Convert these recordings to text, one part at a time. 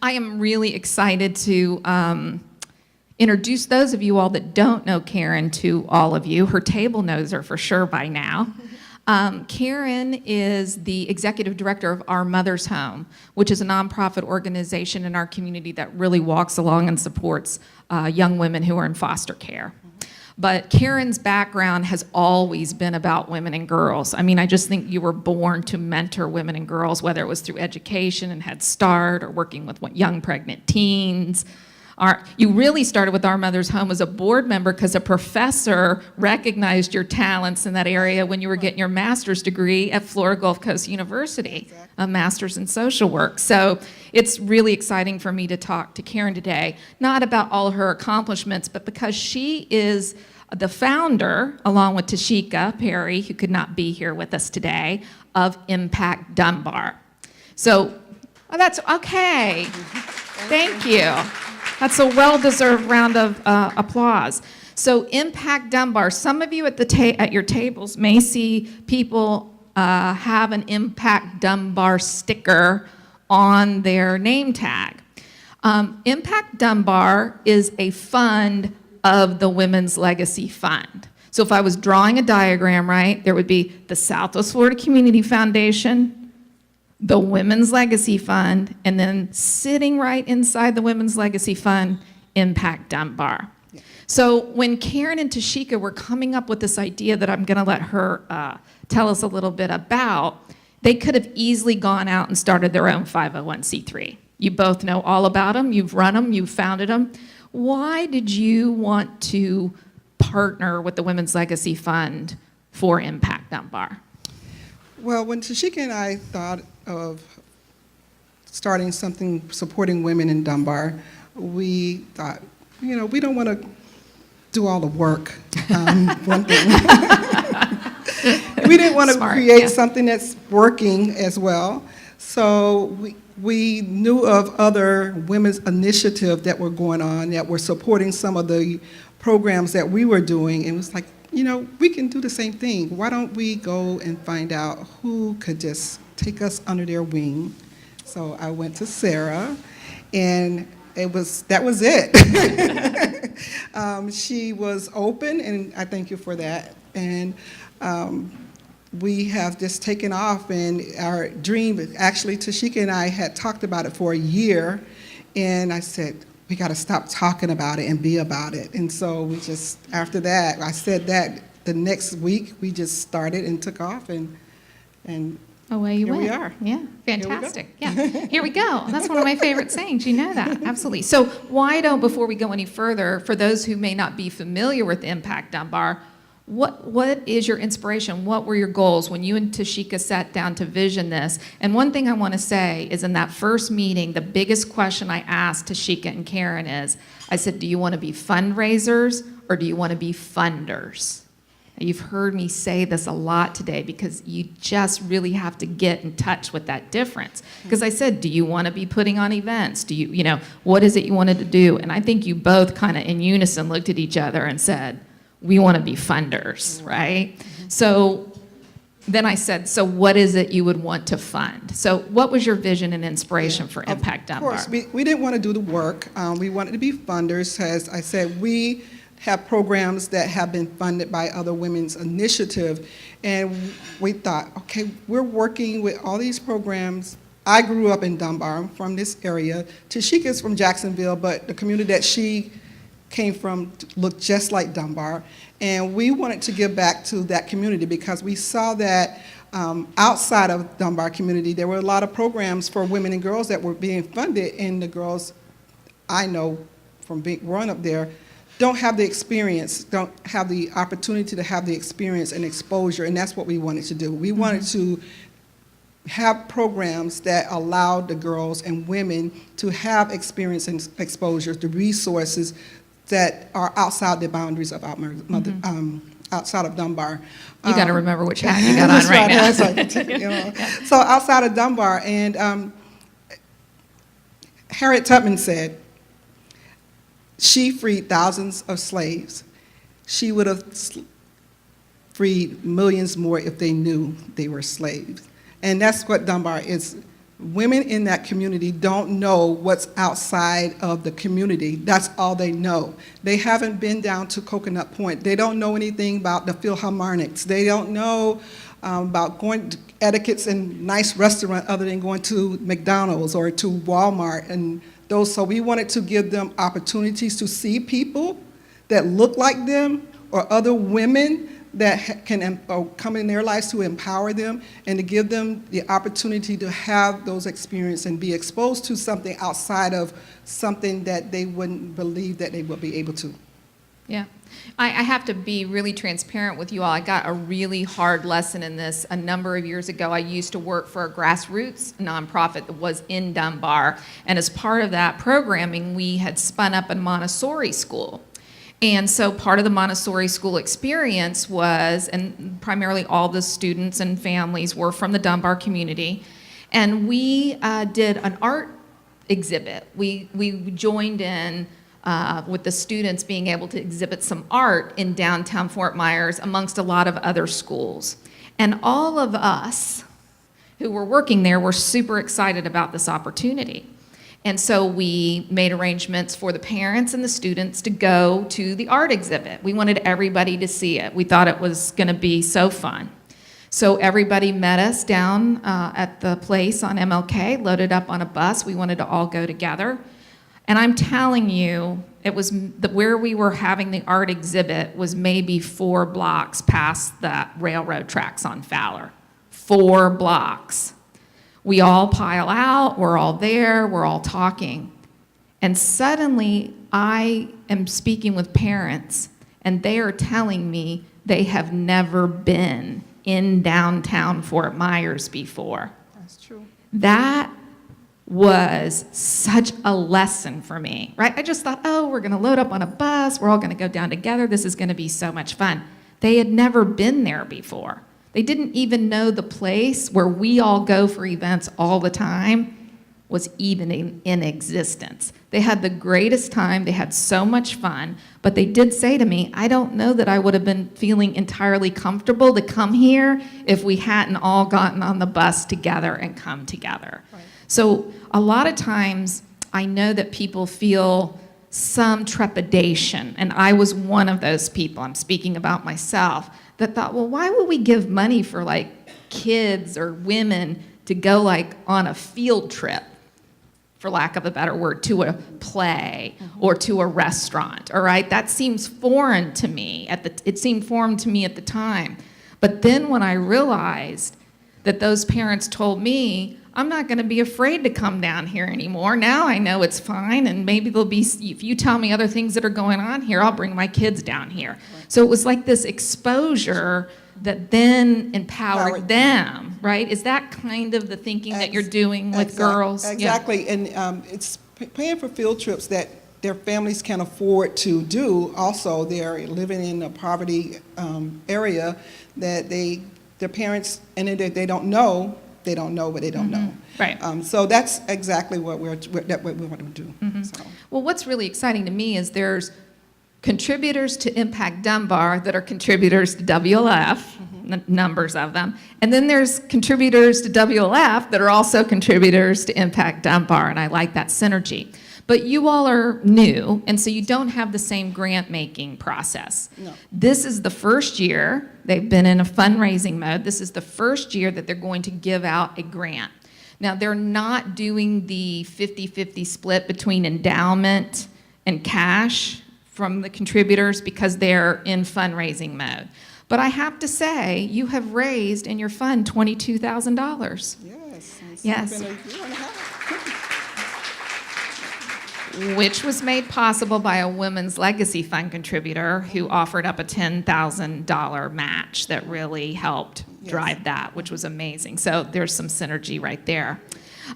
I am really excited to introduce those of you all that don't know Karen to all of you. Her table knows her for sure by now. Karen is the executive director of Our Mother's Home, which is a nonprofit organization in our community that really walks along and supports young women who are in foster care. But Karen's background has always been about women and girls. I mean, I just think you were born to mentor women and girls, whether it was through education and Head Start or working with young pregnant teens. You really started with Our Mother's Home as a board member because a professor recognized your talents in that area when you were getting your master's degree at Florida Gulf Coast University, exactly. A master's in social work. So it's really exciting for me to talk to Karen today, not about all her accomplishments, but because she is the founder, along with Tashika Perry, who could not be here with us today, of Impact Dunbar. So that's okay. Thank you. That's a well-deserved round of applause. So Impact Dunbar, some of you at your tables may see people have an Impact Dunbar sticker on their name tag. Impact Dunbar is a fund of the Women's Legacy Fund. So if I was drawing a diagram, right, there would be the Southwest Florida Community Foundation, the Women's Legacy Fund, and then sitting right inside the Women's Legacy Fund, Impact Dunbar. Yeah. So when Karen and Tashika were coming up with this idea that I'm gonna let her tell us a little bit about, they could have easily gone out and started their own 501c3. You both know all about them, you've run them, you've founded them. Why did you want to partner with the Women's Legacy Fund for Impact Dunbar? Well, when Tashika and I thought of starting something supporting women in Dunbar, we thought, we don't want to do all the work. One thing. We didn't want to create something that's working as well. So we knew of other women's initiatives that were going on that were supporting some of the programs that we were doing, and it was like, we can do the same thing. Why don't we go and find out who could just take us under their wing? So I went to Sarah, and that was it. She was open, and I thank you for that. And we have just taken off, and our dream, actually, Tashika and I had talked about it for a year, and I said, we got to stop talking about it and be about it. And so we just, after that, I said that the next week, we just started and took off, and away you went. Here we are. Yeah, fantastic. Yeah, here we go. That's one of my favorite sayings. You know that, absolutely. So why don't, before we go any further, for those who may not be familiar with Impact Dunbar, what is your inspiration? What were your goals when you and Tashika sat down to vision this? And one thing I want to say is in that first meeting, the biggest question I asked Tashika and Karen is, I said, do you want to be fundraisers or do you want to be funders? Now, you've heard me say this a lot today because you just really have to get in touch with that difference. Because I said, do you want to be putting on events? Do you, what is it you wanted to do? And I think you both kind of in unison looked at each other and said, we want to be funders, right? Mm-hmm. So then I said, so what is it you would want to fund? So what was your vision and inspiration for Impact Dunbar? Of course, we didn't want to do the work. We wanted to be funders. As I said, we have programs that have been funded by other women's initiatives, and we thought, okay, we're working with all these programs. I grew up in Dunbar. I'm from this area. Tashika's from Jacksonville, but the community that she came from looked just like Dunbar, and we wanted to give back to that community because we saw that outside of Dunbar community there were a lot of programs for women and girls that were being funded, and the girls I know from growing up there don't have the experience, don't have the opportunity to have the experience and exposure, and that's what we wanted to do. We wanted to have programs that allowed the girls and women to have experience and exposure, the resources that are outside the boundaries of outside of Dunbar. You got to remember which hat you got on right now. That's right, So outside of Dunbar, and Harriet Tubman said, she freed thousands of slaves. She would have freed millions more if they knew they were slaves. And that's what Dunbar is Women in that community don't know what's outside of the community. That's all they know. They haven't been down to Coconut Point. They don't know anything about the Philharmonics. They don't know about going to etiquettes in nice restaurant other than going to McDonald's or to Walmart and those. So we wanted to give them opportunities to see people that look like them or other women that can come in their lives to empower them and to give them the opportunity to have those experiences and be exposed to something outside of something that they wouldn't believe that they would be able to. Yeah. I have to be really transparent with you all. I got a really hard lesson in this a number of years ago. I used to work for a grassroots nonprofit that was in Dunbar, and as part of that programming, we had spun up a Montessori school. And so part of the Montessori school experience was, and primarily all the students and families were from the Dunbar community, and we did an art exhibit. We joined in with the students being able to exhibit some art in downtown Fort Myers amongst a lot of other schools. And all of us who were working there were super excited about this opportunity. And so we made arrangements for the parents and the students to go to the art exhibit. We wanted everybody to see it. We thought it was going to be so fun. So everybody met us down at the place on MLK, loaded up on a bus. We wanted to all go together. And I'm telling you, it was where we were having the art exhibit was maybe 4 blocks past the railroad tracks on Fowler. 4 blocks. We all pile out, we're all there, we're all talking. And suddenly, I am speaking with parents, and they are telling me they have never been in downtown Fort Myers before. That's true. That was such a lesson for me, right? I just thought, oh, we're gonna load up on a bus, we're all gonna go down together, this is gonna be so much fun. They had never been there before. They didn't even know the place where we all go for events all the time was even in existence. They had the greatest time, they had so much fun, but they did say to me, I don't know that I would have been feeling entirely comfortable to come here if we hadn't all gotten on the bus together and come together. Right. So a lot of times I know that people feel some trepidation, and I was one of those people, I'm speaking about myself, that thought, well, why would we give money for like kids or women to go like on a field trip, for lack of a better word, to a play or to a restaurant, all right? That seems foreign to me. It seemed foreign to me at the time. But then when I realized that those parents told me, I'm not going to be afraid to come down here anymore. Now I know it's fine, and maybe there'll be, if you tell me other things that are going on here, I'll bring my kids down here. Right. So it was like this exposure that then empowered them, right? Is that kind of the thinking that you're doing with girls? Exactly, yeah. And it's paying for field trips that their families can afford to do. Also, they're living in a poverty area that their parents, and they don't know. They don't know what they don't know. Right. So that's exactly what we want to do. So. Well, what's really exciting to me is there's contributors to Impact Dunbar that are contributors to WLF, numbers of them, and then there's contributors to WLF that are also contributors to Impact Dunbar, and I like that synergy. But you all are new, and so you don't have the same grant-making process. No. This is the first year, they've been in a fundraising mode, this is the first year that they're going to give out a grant. Now, they're not doing the 50-50 split between endowment and cash from the contributors because they're in fundraising mode. But I have to say, you have raised in your fund $22,000. Yes. Yes. Which was made possible by a Women's Legacy Fund contributor who offered up a $10,000 match that really helped drive that, which was amazing. So there's some synergy right there.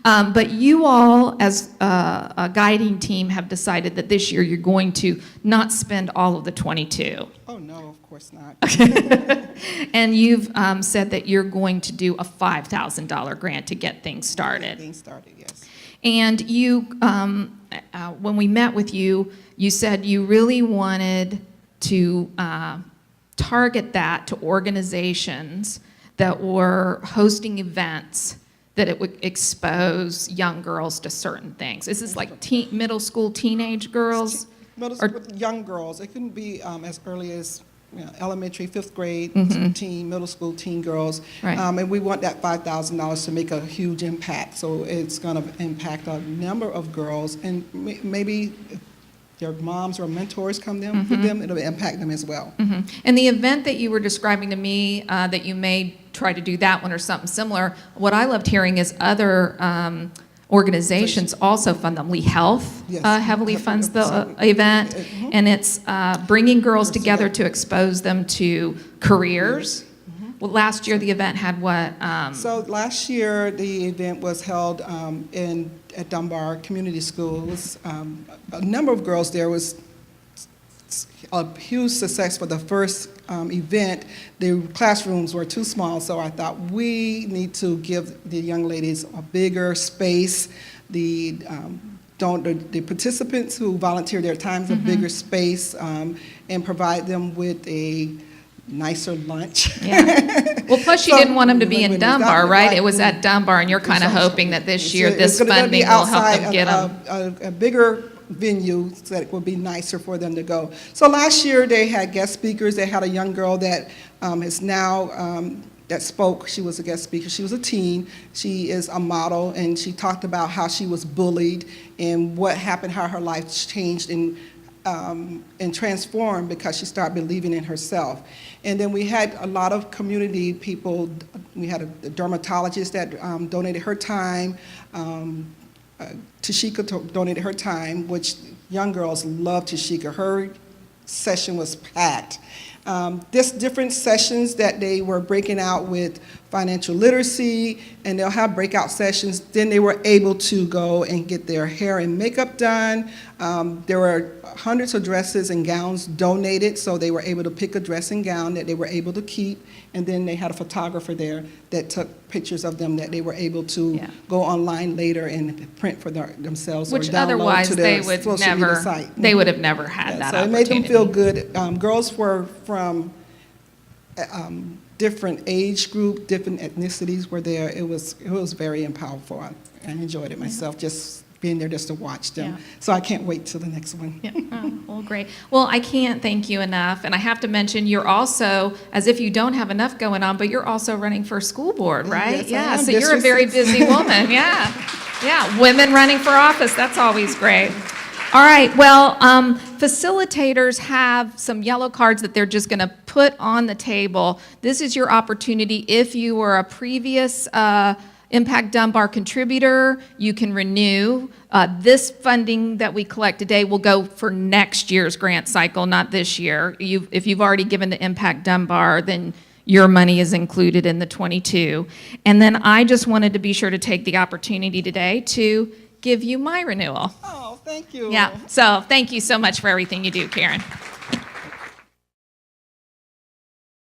But you all, as a guiding team, have decided that this year you're going to not spend all of the 22. Oh, no, of course not. And you've said that you're going to do a $5,000 grant to get things started. Things started, yes. And you, when we met with you, you said you really wanted to target that to organizations that were hosting events that it would expose young girls to certain things? Is this like middle school, teenage girls? Middle Or- school, young girls, it can be as early as elementary, 5th grade, teen, middle school, teen girls. Right. And we want that $5,000 to make a huge impact. So it's going to impact a number of girls, and maybe if their moms or mentors come with them, it'll impact them as well. And the event that you were describing to me, that you may try to do that one or something similar, what I loved hearing is other organizations also fund them. Lee Health Yes. heavily funds the event, and it's bringing girls together to expose them to careers. Well, last year the event had what? So last year, the event was held at Dunbar Community School. It was, a number of girls there. Was a huge success for the first event. The classrooms were too small, so I thought we need to give the young ladies a bigger space. The participants who volunteer their times a bigger space, and provide them with a nicer lunch. Yeah. Well, plus you So, didn't want them to be in when it's not Dunbar, right? like- It was at Dunbar, and you're kind of hoping that this year this It's gonna be funding will help outside them get them. a bigger venue so that it would be nicer for them to go. So last year they had guest speakers. They had a young girl that is now that spoke. She was a guest speaker. She was a teen. She is a model, and she talked about how she was bullied and what happened, how her life changed and transformed because she started believing in herself. And then we had a lot of community people. We had a dermatologist that donated her time. Tashika donated her time, which young girls love Tashika. Her session was packed. There's different sessions that they were breaking out with financial literacy, and they'll have breakout sessions. Then they were able to go and get their hair and makeup done. There were hundreds of dresses and gowns donated, so they were able to pick a dress and gown that they were able to keep. And then they had a photographer there that took pictures of them that they were able to go online later and print for themselves, Which or download otherwise to their they would social media never, site. they would have never had that So it opportunity. made them feel good. Girls were from different age group, different ethnicities were there. It was very powerful. I enjoyed it myself, just being there just to watch them. Yeah. So I can't wait till the next one. Yeah. Oh, well, great. Well, I can't thank you enough. And I have to mention, you're also, as if you don't have enough going on, but you're also running for school board, right? Yes, I am. So you're a very District 6. busy woman. Yeah. Yeah. Women running for office. That's always great. All right. Well, facilitators have some yellow cards that they're just going to put on the table. This is your opportunity. If you were a previous Impact Dunbar contributor, you can renew. This funding that we collect today will go for next year's grant cycle, not this year. If you've already given to Impact Dunbar, then your money is included in the 22. And then I just wanted to be sure to take the opportunity today to give you my renewal. Oh, thank you. Yeah, so thank you so much for everything you do, Karen.